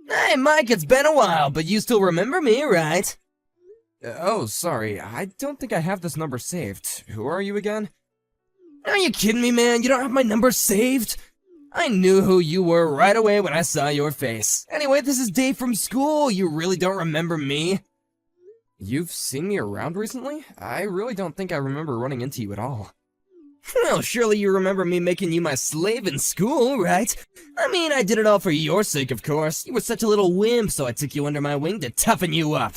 Hey, Mike, it's been a while, but you still remember me, right? Oh, sorry. I don't think I have this number saved. Who are you again? Are you kidding me, man? You don't have my number saved? I knew who you were right away when I saw your face. Anyway, this is Dave from school. You really don't remember me? You've seen me around recently? I really don't think I remember running into you at all. Well, surely you remember me making you my slave in school, right? I mean, I did it all for your sake, of course. You were such a little wimp, so I took you under my wing to toughen you up.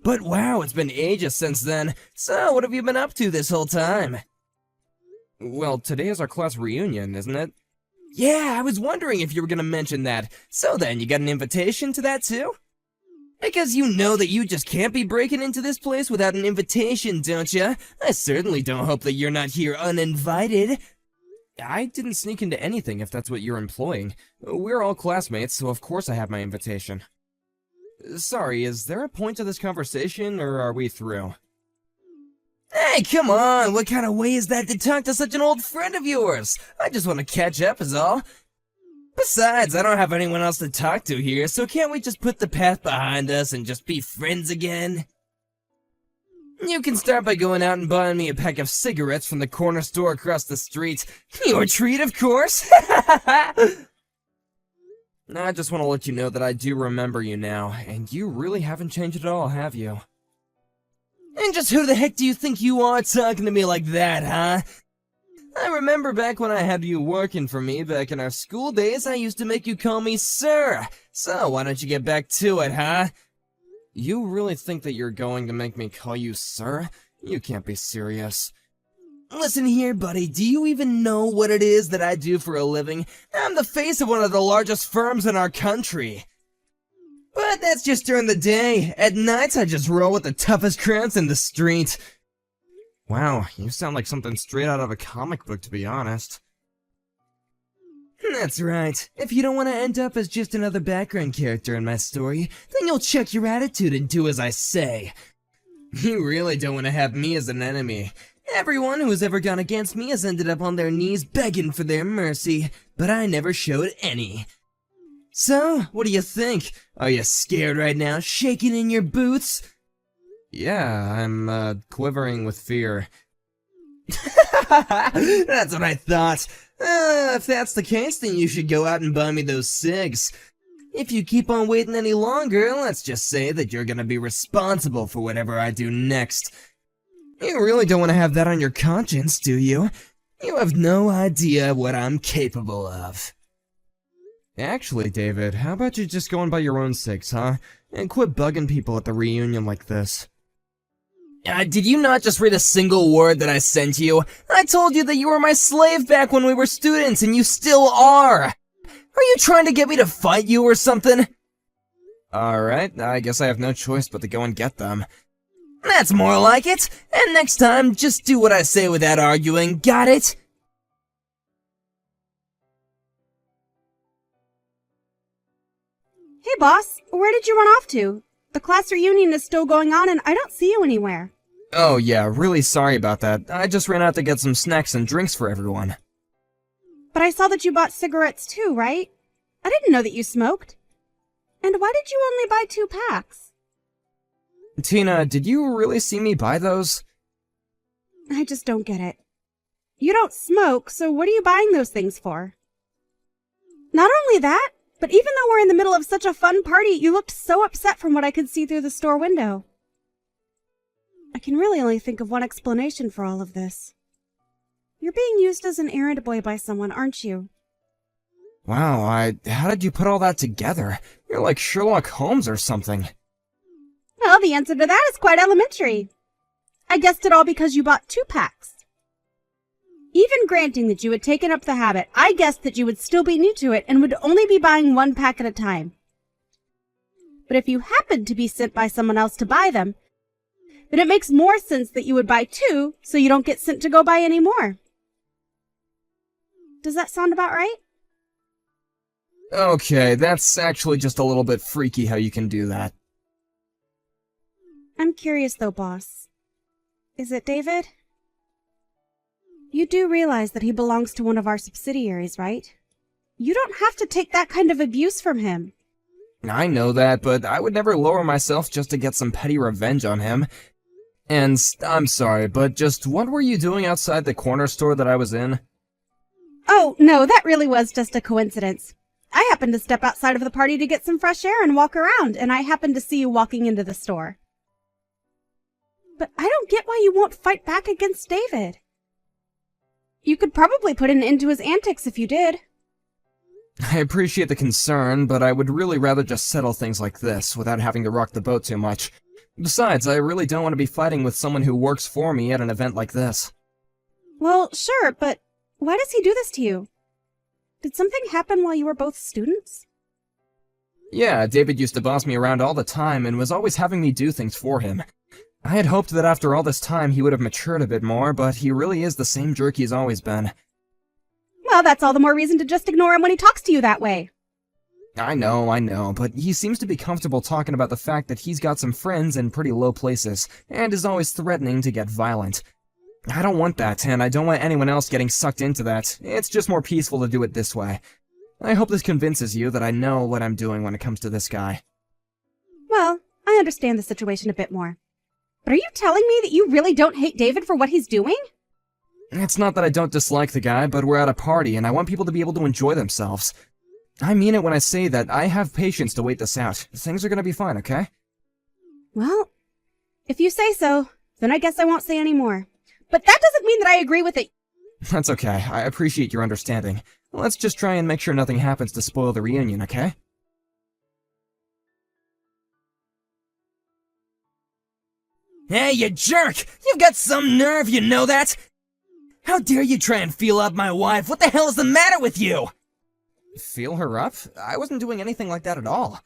But wow, it's been ages since then. So, what have you been up to this whole time? Well, today is our class reunion, isn't it? Yeah, I was wondering if you were gonna mention that. So then, you got an invitation to that too? Because you know that you just can't be breaking into this place without an invitation, don't ya? I certainly don't hope that you're not here uninvited. I didn't sneak into anything if that's what you're implying. We're all classmates, so of course I have my invitation. Sorry, is there a point to this conversation, or are we through? Hey, come on! What kind of way is that to talk to such an old friend of yours? I just want to catch up is all. Besides, I don't have anyone else to talk to here, so can't we just put the past behind us and just be friends again? You can start by going out and buying me a pack of cigarettes from the corner store across the street. Your treat, of course! I just want to let you know that I do remember you now, and you really haven't changed at all, have you? And just who the heck do you think you are talking to me like that, huh? I remember back when I had you working for me back in our school days, I used to make you call me sir. So why don't you get back to it, huh? You really think that you're going to make me call you sir? You can't be serious. Listen here, buddy, do you even know what it is that I do for a living? I'm the face of one of the largest firms in our country. But that's just during the day. At nights, I just roll with the toughest crowds in the street. Wow, you sound like something straight out of a comic book, to be honest. That's right. If you don't want to end up as just another background character in my story, then you'll check your attitude and do as I say. You really don't want to have me as an enemy. Everyone who has ever gone against me has ended up on their knees begging for their mercy, but I never showed any. So, what do you think? Are you scared right now, shaking in your boots? Yeah, I'm, quivering with fear. That's what I thought. If that's the case, then you should go out and buy me those cigs. If you keep on waiting any longer, let's just say that you're gonna be responsible for whatever I do next. You really don't want to have that on your conscience, do you? You have no idea what I'm capable of. Actually, David, how about you just go and buy your own cigs, huh? And quit bugging people at the reunion like this. Did you not just read a single word that I sent you? I told you that you were my slave back when we were students, and you still are! Are you trying to get me to fight you or something? Alright, I guess I have no choice but to go and get them. That's more like it! And next time, just do what I say without arguing, got it? Hey boss, where did you run off to? The class reunion is still going on and I don't see you anywhere. Oh yeah, really sorry about that. I just ran out to get some snacks and drinks for everyone. But I saw that you bought cigarettes too, right? I didn't know that you smoked. And why did you only buy 2 packs? Tina, did you really see me buy those? I just don't get it. You don't smoke, so what are you buying those things for? Not only that, but even though we're in the middle of such a fun party, you looked so upset from what I could see through the store window. I can really only think of one explanation for all of this. You're being used as an errand boy by someone, aren't you? Wow, how did you put all that together? You're like Sherlock Holmes or something. Well, the answer to that is quite elementary. I guessed it all because you bought 2 packs. Even granting that you had taken up the habit, I guessed that you would still be new to it and would only be buying 1 pack at a time. But if you happened to be sent by someone else to buy them, then it makes more sense that you would buy 2 so you don't get sent to go buy any more. Does that sound about right? Okay, that's actually just a little bit freaky how you can do that. I'm curious though, boss. Is it David? You do realize that he belongs to one of our subsidiaries, right? You don't have to take that kind of abuse from him. I know that, but I would never lower myself just to get some petty revenge on him. And I'm sorry, but just what were you doing outside the corner store that I was in? Oh, no, that really was just a coincidence. I happened to step outside of the party to get some fresh air and walk around, and I happened to see you walking into the store. But I don't get why you won't fight back against David. You could probably put an end to his antics if you did. I appreciate the concern, but I would really rather just settle things like this without having to rock the boat too much. Besides, I really don't want to be fighting with someone who works for me at an event like this. Well, sure, but why does he do this to you? Did something happen while you were both students? Yeah, David used to boss me around all the time and was always having me do things for him. I had hoped that after all this time he would have matured a bit more, but he really is the same jerk he's always been. Well, that's all the more reason to just ignore him when he talks to you that way. I know, but he seems to be comfortable talking about the fact that he's got some friends in pretty low places, and is always threatening to get violent. I don't want that, and I don't want anyone else getting sucked into that. It's just more peaceful to do it this way. I hope this convinces you that I know what I'm doing when it comes to this guy. Well, I understand the situation a bit more. But are you telling me that you really don't hate David for what he's doing? It's not that I don't dislike the guy, but we're at a party, and I want people to be able to enjoy themselves. I mean it when I say that I have patience to wait this out. Things are gonna be fine, okay? Well, if you say so, then I guess I won't say any more. But that doesn't mean that I agree with it. That's okay. I appreciate your understanding. Let's just try and make sure nothing happens to spoil the reunion, okay? Hey, you jerk! You've got some nerve, you know that? How dare you try and feel up my wife? What the hell is the matter with you? Feel her up? I wasn't doing anything like that at all.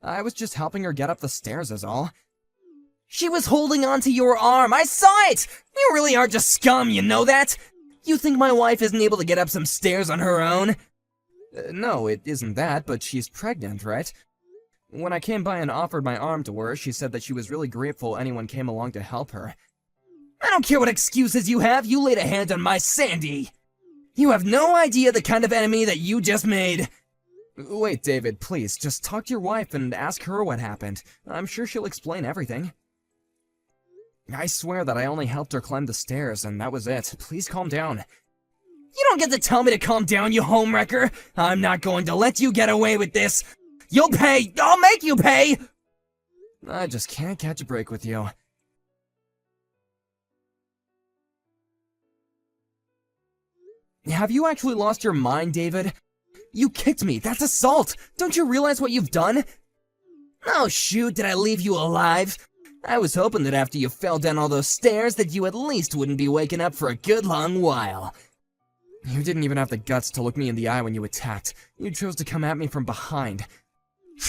I was just helping her get up the stairs is all. She was holding onto your arm. I saw it! You really are just scum, you know that? You think my wife isn't able to get up some stairs on her own? No, it isn't that, but she's pregnant, right? When I came by and offered my arm to her, she said that she was really grateful anyone came along to help her. I don't care what excuses you have, you laid a hand on my Sandy! You have no idea the kind of enemy that you just made! Wait, David, please, just talk to your wife and ask her what happened. I'm sure she'll explain everything. I swear that I only helped her climb the stairs, and that was it. Please calm down. You don't get to tell me to calm down, you homewrecker! I'm not going to let you get away with this! You'll pay! I'll make you pay! I just can't catch a break with you. Have you actually lost your mind, David? You kicked me. That's assault. Don't you realize what you've done? Oh shoot, did I leave you alive? I was hoping that after you fell down all those stairs that you at least wouldn't be waking up for a good long while. You didn't even have the guts to look me in the eye when you attacked. You chose to come at me from behind.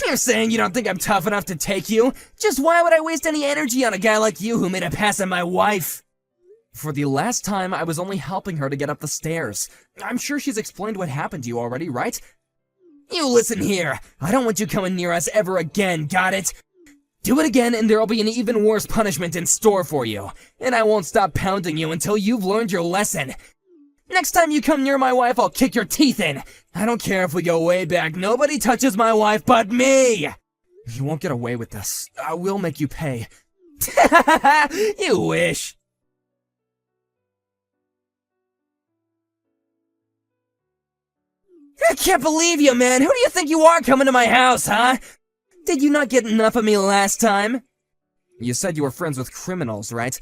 You're saying you don't think I'm tough enough to take you? Just why would I waste any energy on a guy like you who made a pass at my wife? For the last time, I was only helping her to get up the stairs. I'm sure she's explained what happened to you already, right? You listen here. I don't want you coming near us ever again, got it? Do it again and there'll be an even worse punishment in store for you. And I won't stop pounding you until you've learned your lesson. Next time you come near my wife, I'll kick your teeth in. I don't care if we go way back. Nobody touches my wife but me. You won't get away with this. I will make you pay. You wish. I can't believe you, man. Who do you think you are coming to my house, huh? Did you not get enough of me last time? You said you were friends with criminals, right?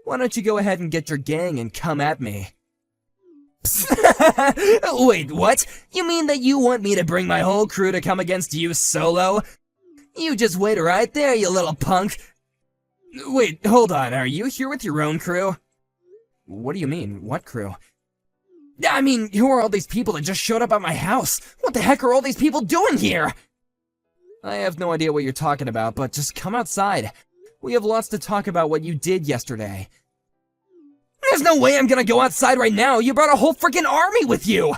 Why don't you go ahead and get your gang and come at me? Wait, what? You mean that you want me to bring my whole crew to come against you solo? You just wait right there, you little punk. Wait, hold on, are you here with your own crew? What do you mean? What crew? I mean, who are all these people that just showed up at my house? What the heck are all these people doing here? I have no idea what you're talking about, but just come outside. We have lots to talk about what you did yesterday. There's no way I'm gonna go outside right now. You brought a whole freaking army with you!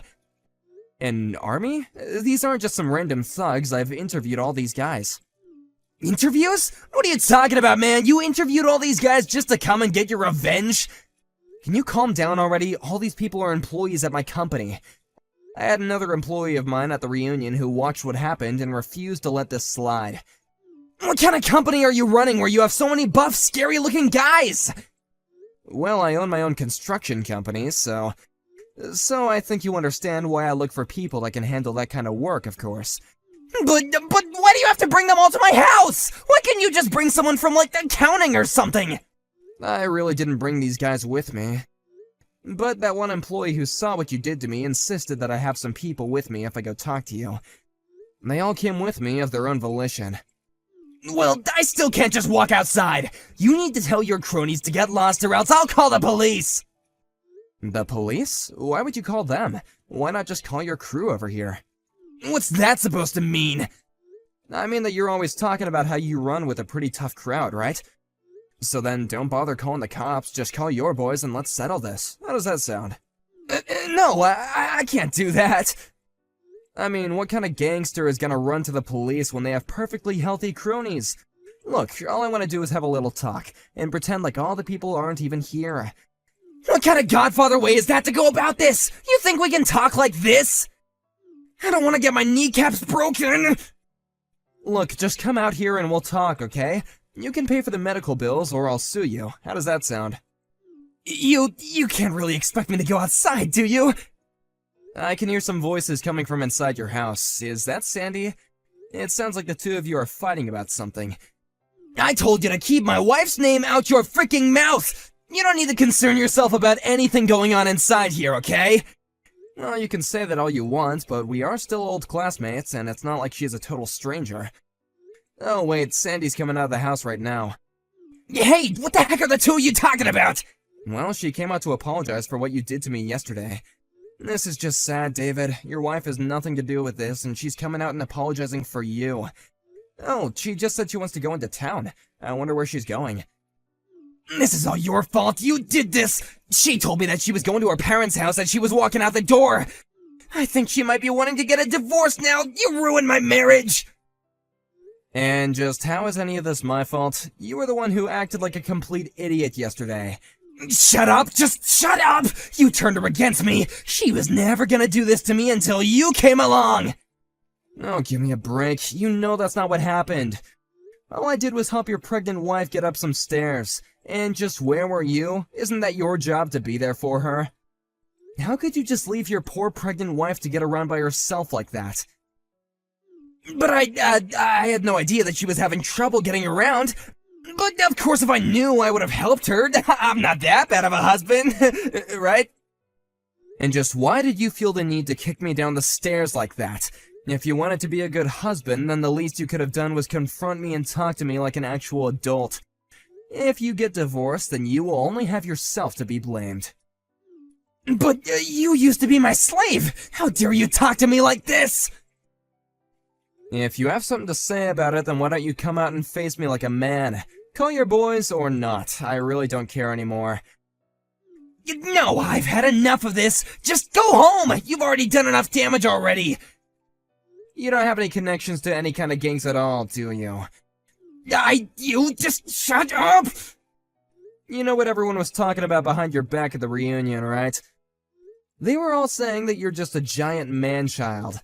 An army? These aren't just some random thugs. I've interviewed all these guys. Interviews? What are you talking about, man? You interviewed all these guys just to come and get your revenge? Can you calm down already? All these people are employees at my company. I had another employee of mine at the reunion who watched what happened and refused to let this slide. What kind of company are you running where you have so many buff, scary-looking guys? Well, I own my own construction company, so I think you understand why I look for people that can handle that kind of work, of course. But why do you have to bring them all to my house? Why can't you just bring someone from, like, accounting or something? I really didn't bring these guys with me. But that one employee who saw what you did to me insisted that I have some people with me if I go talk to you. They all came with me of their own volition. Well, I still can't just walk outside. You need to tell your cronies to get lost or else I'll call the police. The police? Why would you call them? Why not just call your crew over here? What's that supposed to mean? I mean that you're always talking about how you run with a pretty tough crowd, right? So then don't bother calling the cops, just call your boys and let's settle this. How does that sound? No, I can't do that. I mean, what kind of gangster is gonna run to the police when they have perfectly healthy cronies? Look, all I want to do is have a little talk, and pretend like all the people aren't even here. What kind of Godfather way is that to go about this? You think we can talk like this? I don't want to get my kneecaps broken. Look, just come out here and we'll talk, okay? You can pay for the medical bills or I'll sue you. How does that sound? You can't really expect me to go outside, do you? I can hear some voices coming from inside your house. Is that Sandy? It sounds like the two of you are fighting about something. I told you to keep my wife's name out your freaking mouth! You don't need to concern yourself about anything going on inside here, okay? Well, you can say that all you want, but we are still old classmates, and it's not like she's a total stranger. Oh wait, Sandy's coming out of the house right now. Hey, what the heck are the two of you talking about? Well, she came out to apologize for what you did to me yesterday. This is just sad, David. Your wife has nothing to do with this, and she's coming out and apologizing for you. Oh, she just said she wants to go into town. I wonder where she's going. This is all your fault. You did this. She told me that she was going to her parents' house as she was walking out the door. I think she might be wanting to get a divorce now. You ruined my marriage. And just how is any of this my fault? You were the one who acted like a complete idiot yesterday. Shut up! Just shut up! You turned her against me. She was never gonna do this to me until you came along. Oh, give me a break. You know that's not what happened. All I did was help your pregnant wife get up some stairs. And just where were you? Isn't that your job to be there for her? How could you just leave your poor pregnant wife to get around by herself like that? But I had no idea that she was having trouble getting around. But of course if I knew, I would have helped her. I'm not that bad of a husband, right? And just why did you feel the need to kick me down the stairs like that? If you wanted to be a good husband, then the least you could have done was confront me and talk to me like an actual adult. If you get divorced, then you will only have yourself to be blamed. But you used to be my slave! How dare you talk to me like this? If you have something to say about it, then why don't you come out and face me like a man? Call your boys or not, I really don't care anymore. No, I've had enough of this! Just go home! You've already done enough damage already! You don't have any connections to any kind of gangs at all, do you? You just shut up! You know what everyone was talking about behind your back at the reunion, right? They were all saying that you're just a giant man-child.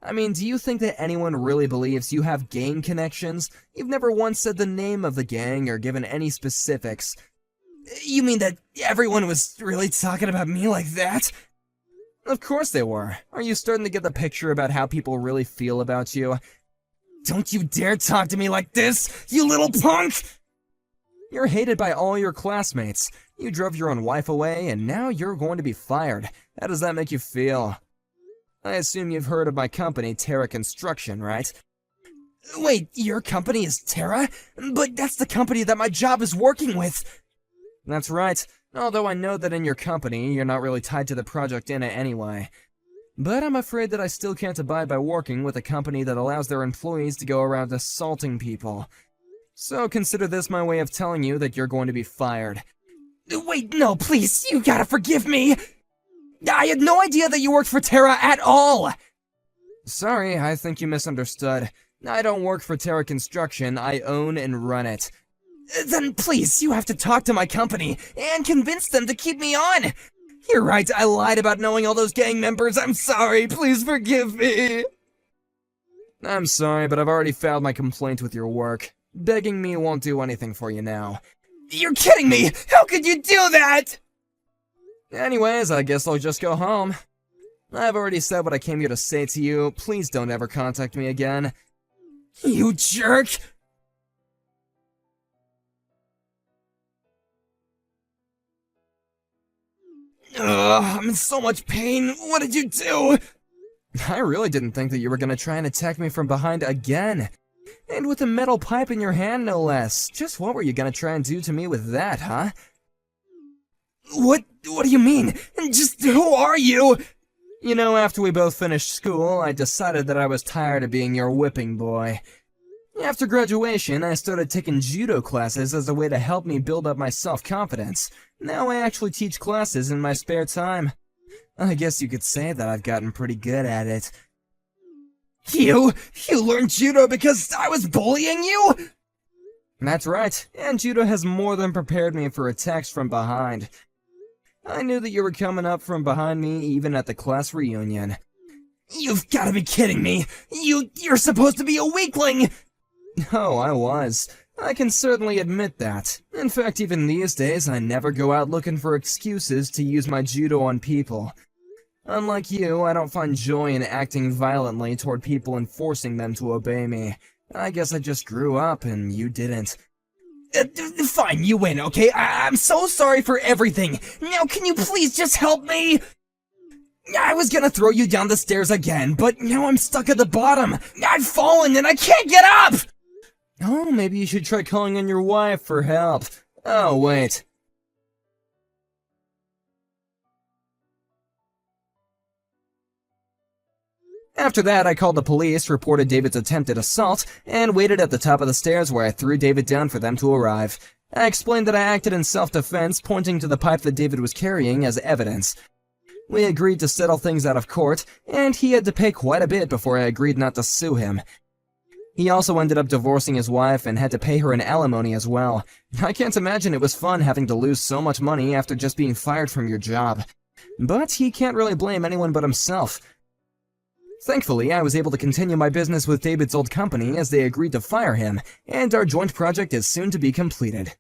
I mean, do you think that anyone really believes you have gang connections? You've never once said the name of the gang or given any specifics. You mean that everyone was really talking about me like that? Of course they were. Are you starting to get the picture about how people really feel about you? Don't you dare talk to me like this, you little punk! You're hated by all your classmates. You drove your own wife away, and now you're going to be fired. How does that make you feel? I assume you've heard of my company, Terra Construction, right? Wait, your company is Terra? But that's the company that my job is working with. That's right, although I know that in your company, you're not really tied to the project in it anyway. But I'm afraid that I still can't abide by working with a company that allows their employees to go around assaulting people. So consider this my way of telling you that you're going to be fired. Wait, no, please, you gotta forgive me! I had no idea that you worked for Terra at all! Sorry, I think you misunderstood. I don't work for Terra Construction, I own and run it. Then please, you have to talk to my company and convince them to keep me on! You're right, I lied about knowing all those gang members. I'm sorry, please forgive me. I'm sorry, but I've already filed my complaint with your work. Begging me won't do anything for you now. You're kidding me! How could you do that? Anyways, I guess I'll just go home. I've already said what I came here to say to you. Please don't ever contact me again. You jerk! Ugh, I'm in so much pain. What did you do? I really didn't think that you were gonna try and attack me from behind again. And with a metal pipe in your hand, no less. Just what were you gonna try and do to me with that, huh? What do you mean? Just who are you? You know, after we both finished school, I decided that I was tired of being your whipping boy. After graduation, I started taking judo classes as a way to help me build up my self-confidence. Now I actually teach classes in my spare time. I guess you could say that I've gotten pretty good at it. You learned judo because I was bullying you? That's right, and judo has more than prepared me for attacks from behind. I knew that you were coming up from behind me even at the class reunion. You've gotta be kidding me! You're supposed to be a weakling! Oh, I was. I can certainly admit that. In fact, even these days, I never go out looking for excuses to use my judo on people. Unlike you, I don't find joy in acting violently toward people and forcing them to obey me. I guess I just grew up and you didn't. Fine, you win, okay? I'm so sorry for everything. Now can you please just help me? I was gonna throw you down the stairs again, but now I'm stuck at the bottom. I've fallen and I can't get up! Oh, maybe you should try calling on your wife for help. Oh, wait. After that, I called the police, reported David's attempted assault, and waited at the top of the stairs where I threw David down for them to arrive. I explained that I acted in self-defense, pointing to the pipe that David was carrying as evidence. We agreed to settle things out of court, and he had to pay quite a bit before I agreed not to sue him. He also ended up divorcing his wife and had to pay her an alimony as well. I can't imagine it was fun having to lose so much money after just being fired from your job. But he can't really blame anyone but himself. Thankfully, I was able to continue my business with David's old company as they agreed to fire him, and our joint project is soon to be completed.